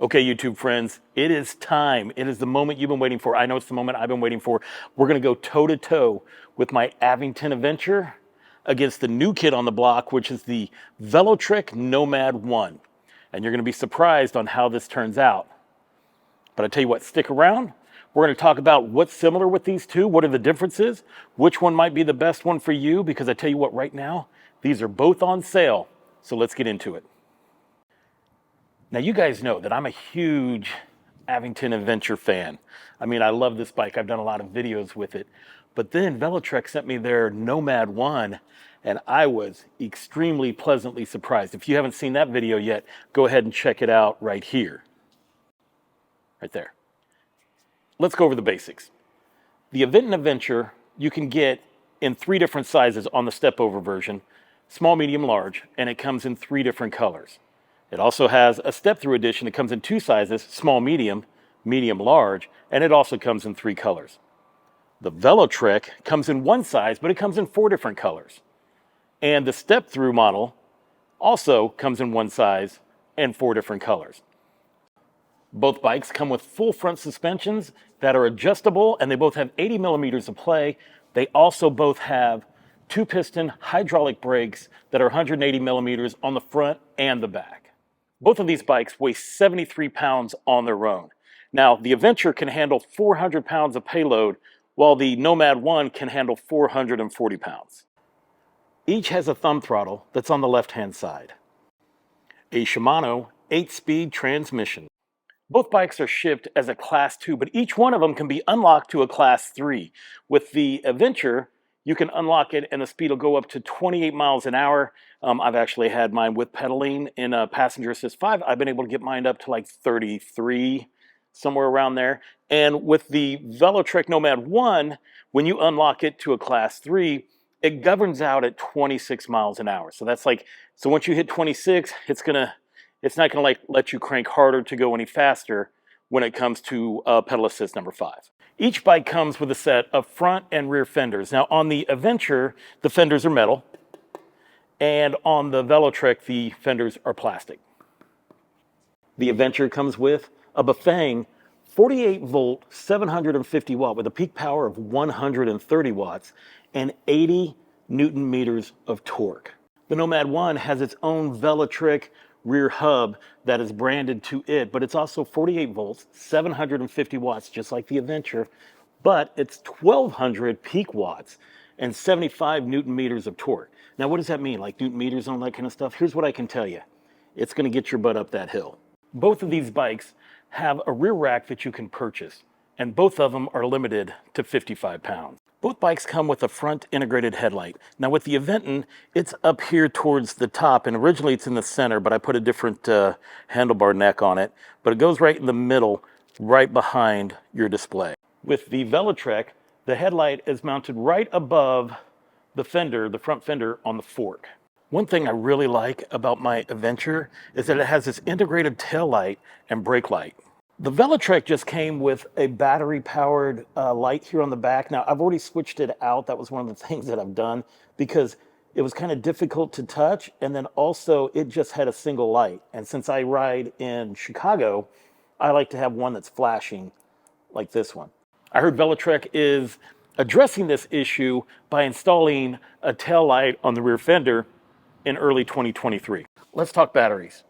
Okay, YouTube friends, it is time. It is the moment you've been waiting for. I know it's the moment I've been waiting for. We're going to go toe-to-toe with my Aventon Aventure against the new kid on the block, which is the Velotric Nomad 1. And you're going to be surprised on how this turns out. But I tell you what, stick around. We're going to talk about what's similar with these two, what are the differences, which one might be the best one for you, because I tell you what, right now, these are both on sale. So let's get into it. Now, you guys know that I'm a huge Aventon Aventure fan. I mean, I love this bike. I've done a lot of videos with it. But then Velotric sent me their Nomad 1, and I was extremely pleasantly surprised. If you haven't seen that video yet, go ahead and check it out right here. Right there. Let's go over the basics. The Aventon Aventure you can get in 3 different sizes on the step-over version, small, medium, large, and it comes in 3 different colors. It also has a step-through edition that comes in 2 sizes, small, medium, medium, large, and it also comes in 3 colors. The Velotric comes in 1 size, but it comes in 4 different colors. And the step-through model also comes in 1 size and 4 different colors. Both bikes come with full front suspensions that are adjustable, and they both have 80 millimeters of play. They also both have 2-piston hydraulic brakes that are 180 millimeters on the front and the back. Both of these bikes weigh 73 pounds on their own. Now, the Aventure can handle 400 pounds of payload, while the Nomad 1 can handle 440 pounds. Each has a thumb throttle that's on the left-hand side. A Shimano 8-speed transmission. Both bikes are shipped as a Class 2, but each one of them can be unlocked to a Class 3. With the Aventure, you can unlock it and the speed will go up to 28 miles an hour. I've actually had mine with pedaling in a passenger assist 5. I've been able to get mine up to like 33, somewhere around there. And with the Velotric Nomad 1, when you unlock it to a Class 3, it governs out at 26 miles an hour. So that's like, so once you hit 26, it's not gonna like let you crank harder to go any faster when it comes to pedal assist number 5. Each bike comes with a set of front and rear fenders. Now on the Aventure, the fenders are metal, and on the Velotric, the fenders are plastic. The Aventure comes with a Bafang 48 volt, 750 watt with a peak power of 130 watts and 80 Newton meters of torque. The Nomad 1 has its own Velotric rear hub that is branded to it, but it's also 48 volts, 750 watts, just like the Aventure, but it's 1200 peak watts and 75 Newton meters of torque. Now, what does that mean? Like Newton meters and all that kind of stuff? Here's what I can tell you. It's going to get your butt up that hill. Both of these bikes have a rear rack that you can purchase, and both of them are limited to 55 pounds. Both bikes come with a front integrated headlight. Now with the Aventon, it's up here towards the top, and originally it's in the center, but I put a different handlebar neck on it. But it goes right in the middle, right behind your display. With the Velotric, the headlight is mounted right above the fender, the front fender on the fork. One thing I really like about my Aventure is that it has this integrated tail light and brake light. The Velotric just came with a battery-powered light here on the back. Now, I've already switched it out. That was one of the things that I've done because it was kind of difficult to touch, and then also it just had a single light. And since I ride in Chicago, I like to have one that's flashing like this one. I heard Velotric is addressing this issue by installing a tail light on the rear fender in early 2023. Let's talk batteries.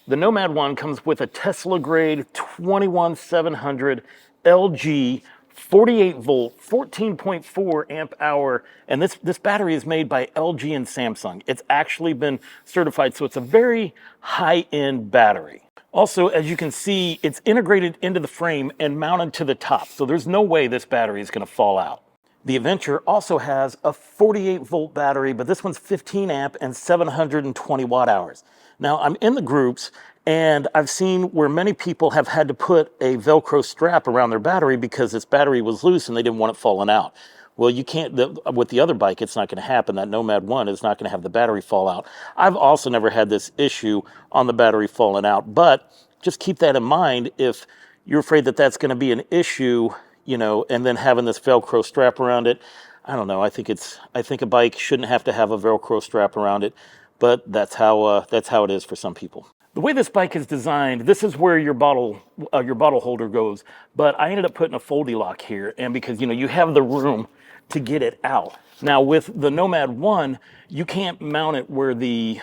The Nomad 1 comes with a Tesla grade 21700 LG 48 volt 14.4 amp hour, and this battery is made by LG and Samsung. It's actually been certified, so it's a very high-end battery. Also, as you can see, it's integrated into the frame and mounted to the top, so there's no way this battery is going to fall out. The Aventure also has a 48 volt battery, but this one's 15 amp and 720 watt hours. Now, I'm in the groups, and I've seen where many people have had to put a Velcro strap around their battery because this battery was loose and they didn't want it falling out. Well, you can't, with the other bike, it's not going to happen. That Nomad 1 is not going to have the battery fall out. I've also never had this issue on the battery falling out, but just keep that in mind if you're afraid that that's going to be an issue, you know, and then having this Velcro strap around it. I don't know. I think a bike shouldn't have to have a Velcro strap around it. But that's how it is for some people. The way this bike is designed, this is where your bottle holder goes, but I ended up putting a Foldy lock here, and because you have the room to get it out. Now with the Nomad 1, you can't mount it where the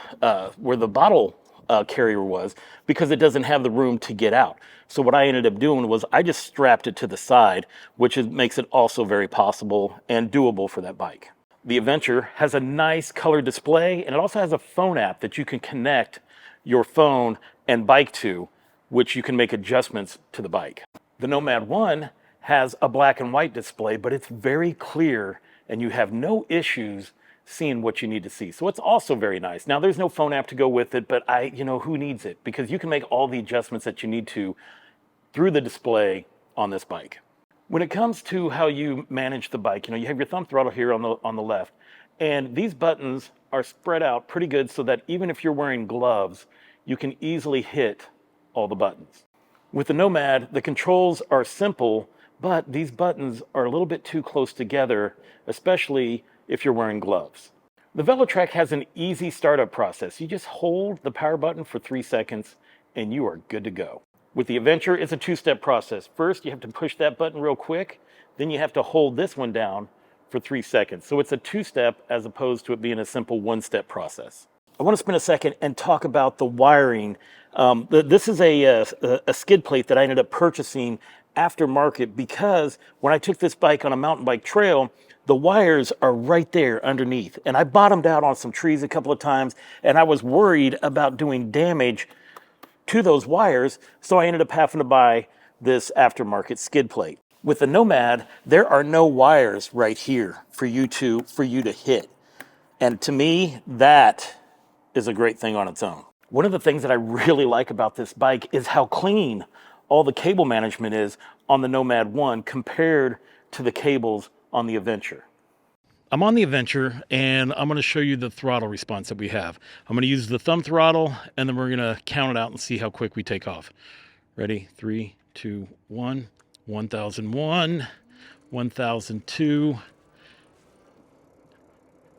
bottle carrier was, because it doesn't have the room to get out. So what I ended up doing was I just strapped it to the side, which makes it also very possible and doable for that bike. The Aventure has a nice color display, and it also has a phone app that you can connect your phone and bike to, which you can make adjustments to the bike. The Nomad 1 has a black and white display, but it's very clear and you have no issues seeing what you need to see. So it's also very nice. Now there's no phone app to go with it, but who needs it? Because you can make all the adjustments that you need to through the display on this bike. When it comes to how you manage the bike, you have your thumb throttle here on the left, and these buttons are spread out pretty good so that even if you're wearing gloves, you can easily hit all the buttons. With the Nomad, the controls are simple, but these buttons are a little bit too close together, especially if you're wearing gloves. The Velotric has an easy startup process. You just hold the power button for 3 seconds and you are good to go. With the Aventure, it's a 2-step process. First, you have to push that button real quick, then you have to hold this one down for 3 seconds. So it's a 2-step as opposed to it being a simple 1-step process. I want to spend a second and talk about the wiring. This is a skid plate that I ended up purchasing aftermarket because when I took this bike on a mountain bike trail, the wires are right there underneath. And I bottomed out on some trees a couple of times, and I was worried about doing damage to those wires, so I ended up having to buy this aftermarket skid plate. With the Nomad, there are no wires right here for you to hit. And to me, that is a great thing on its own. One of the things that I really like about this bike is how clean all the cable management is on the Nomad 1 compared to the cables on the Aventure. I'm on the Aventure and I'm going to show you the throttle response that we have. I'm going to use the thumb throttle and then we're going to count it out and see how quick we take off. Ready? 3, 2, 1. 1001, 1002.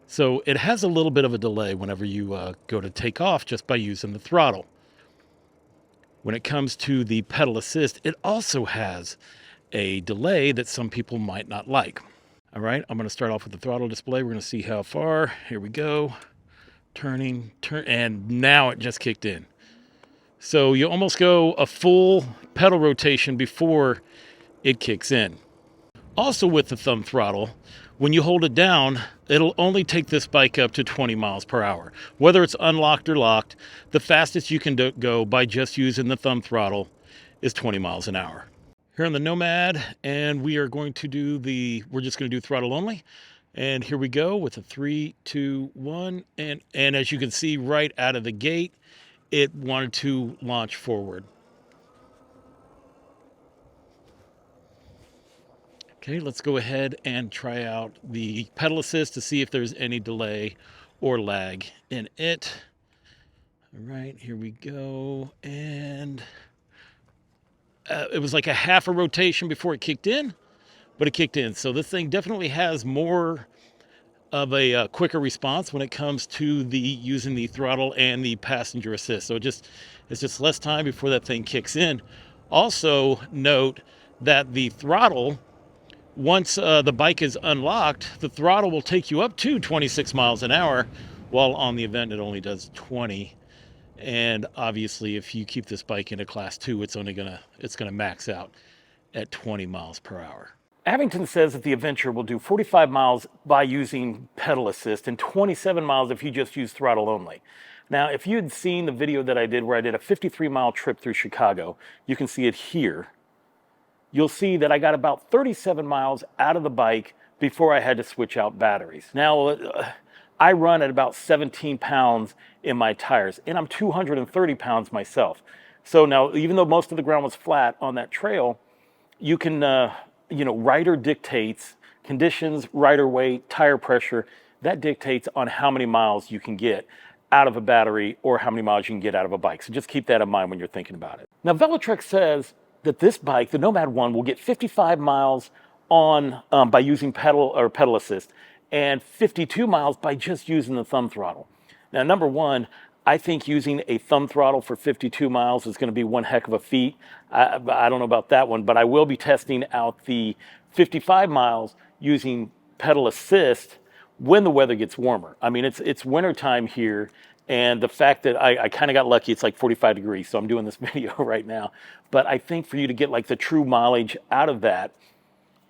So it has a little bit of a delay whenever you go to take off just by using the throttle. When it comes to the pedal assist, it also has a delay that some people might not like. All right, I'm going to start off with the throttle display. We're going to see how far. Here we go. Turning, and now it just kicked in. So you almost go a full pedal rotation before it kicks in. Also with the thumb throttle, when you hold it down, it'll only take this bike up to 20 miles per hour. Whether it's unlocked or locked, the fastest you can go by just using the thumb throttle is 20 miles an hour. Here on the Nomad, and we are going to we're just going to do throttle only. And here we go with a 3, 2, 1. And as you can see right out of the gate, it wanted to launch forward. Okay, let's go ahead and try out the pedal assist to see if there's any delay or lag in it. All right, here we go. And it was like a half a rotation before it kicked in, but it kicked in. So this thing definitely has more of a quicker response when it comes to using the throttle and the passenger assist. So it's just less time before that thing kicks in. Also note that the throttle, once the bike is unlocked, the throttle will take you up to 26 miles an hour, while on the event it only does 20. And obviously, if you keep this bike in a class 2, it's gonna max out at 20 miles per hour. Aventon says that the Aventure will do 45 miles by using pedal assist and 27 miles if you just use throttle only. Now, if you had seen the video that I did where I did a 53-mile trip through Chicago, you can see it here. You'll see that I got about 37 miles out of the bike before I had to switch out batteries. Now, I run at about 17 pounds in my tires, and I'm 230 pounds myself. So now, even though most of the ground was flat on that trail, you can, rider dictates conditions, rider weight, tire pressure. That dictates on how many miles you can get out of a battery or how many miles you can get out of a bike. So just keep that in mind when you're thinking about it. Now, Velotric says that this bike, the Nomad 1, will get 55 miles by using pedal assist, and 52 miles by just using the thumb throttle. Now, number one, I think using a thumb throttle for 52 miles is going to be one heck of a feat. I don't know about that one, but I will be testing out the 55 miles using pedal assist when the weather gets warmer. I mean, it's winter time here, and the fact that I kind of got lucky, it's like 45 degrees, so I'm doing this video right now. But I think for you to get like the true mileage out of that,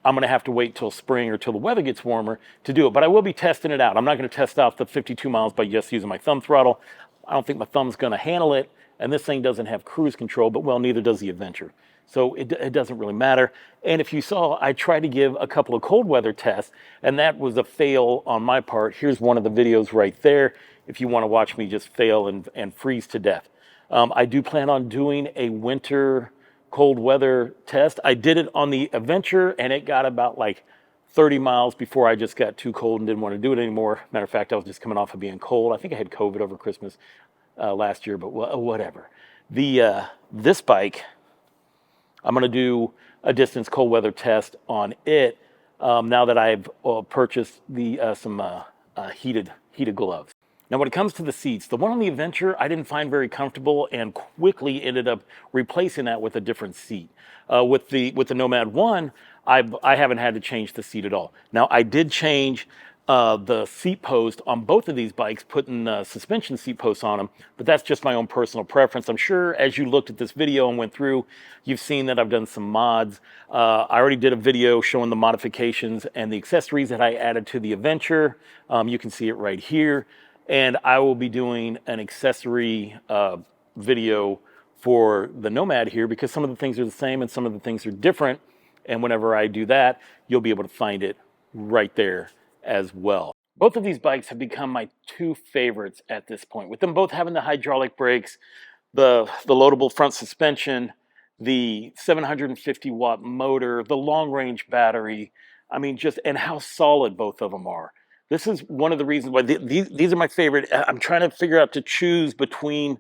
I'm going to have to wait till spring or till the weather gets warmer to do it. But I will be testing it out. I'm not going to test out the 52 miles by just using my thumb throttle. I don't think my thumb's going to handle it. And this thing doesn't have cruise control, but well, neither does the Adventure. So it doesn't really matter. And if you saw, I tried to give a couple of cold weather tests, and that was a fail on my part. Here's one of the videos right there if you want to watch me just fail and freeze to death. I do plan on doing a winter cold weather test. I did it on the Adventure, and it got about like 30 miles before I just got too cold and didn't want to do it anymore. Matter of fact, I was just coming off of being cold. I think I had COVID over Christmas last year, but whatever. This bike, I'm going to do a distance cold weather test on it now that I've purchased some heated gloves. Now, when it comes to the seats, the one on the Adventure I didn't find very comfortable and quickly ended up replacing that with a different seat. With the Nomad 1, I haven't had to change the seat at all. Now, I did change the seat post on both of these bikes, putting suspension seat posts on them, but that's just my own personal preference. I'm sure as you looked at this video and went through, you've seen that I've done some mods. I already did a video showing the modifications and the accessories that I added to the Adventure. You can see it right here. And I will be doing an accessory video for the Nomad here because some of the things are the same and some of the things are different. And whenever I do that, you'll be able to find it right there as well. Both of these bikes have become my two favorites at this point, with them both having the hydraulic brakes, the loadable front suspension, the 750 watt motor, the long range battery. I mean, and how solid both of them are. This is one of the reasons why these are my favorite. I'm trying to figure out to choose between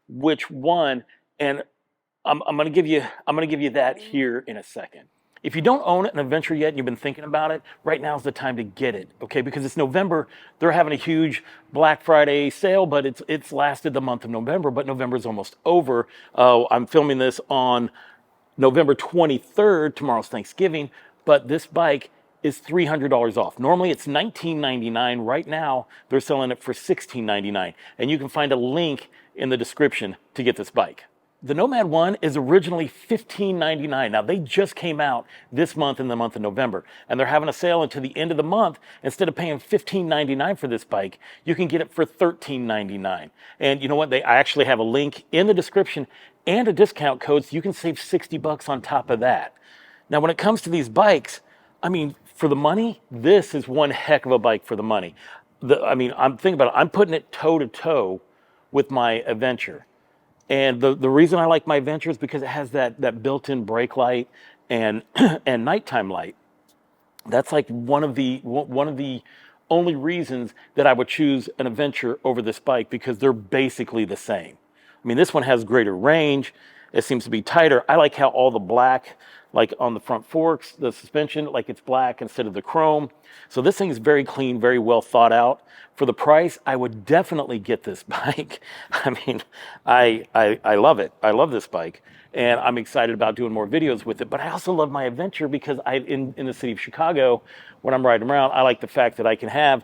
which one, and I'm going to give you that here in a second. If you don't own an Adventure yet and you've been thinking about it, right now is the time to get it, okay? Because it's November. They're having a huge Black Friday sale, but it's lasted the month of November, but November's almost over. I'm filming this on November 23rd. Tomorrow's Thanksgiving, but this bike is $300 off. Normally it's $19.99. Right now they're selling it for $16.99, and you can find a link in the description to get this bike. The Nomad 1 is originally $15.99. Now, they just came out this month in the month of November, and they're having a sale until the end of the month. Instead of paying $15.99 for this bike, you can get it for $13.99. And you know what? I actually have a link in the description and a discount code, so you can save $60 on top of that. Now, when it comes to these bikes, I mean, for the money, this is one heck of a bike for the money. I'm thinking about it. I'm putting it toe-to-toe with my Adventure. And the reason I like my Adventure is because it has that built-in brake light and and nighttime light. That's like one of the only reasons that I would choose an Adventure over this bike, because they're basically the same. I mean, this one has greater range. It seems to be tighter. I like how all the black, like on the front forks, the suspension, like it's black instead of the chrome. So this thing is very clean, very well thought out. For the price, I would definitely get this bike. I mean, I love it. I love this bike, and I'm excited about doing more videos with it. But I also love my Adventure because in the city of Chicago, when I'm riding around, I like the fact that I can have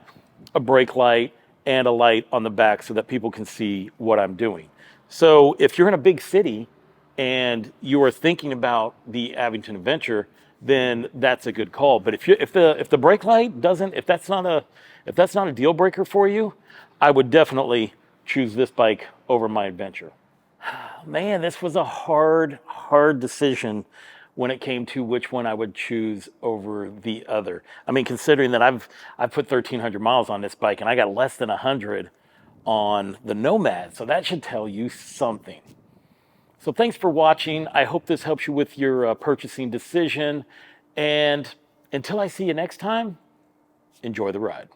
a brake light and a light on the back so that people can see what I'm doing. So if you're in a big city and you are thinking about the Aventon Aventure, then that's a good call. But if the brake light doesn't, if that's not a deal breaker for you, I would definitely choose this bike over my Adventure. Man, this was a hard decision when it came to which one I would choose over the other. I mean, considering that I've put 1,300 miles on this bike and I got less than 100 on the Nomad, so that should tell you something. So thanks for watching. I hope this helps you with your purchasing decision. And until I see you next time, enjoy the ride.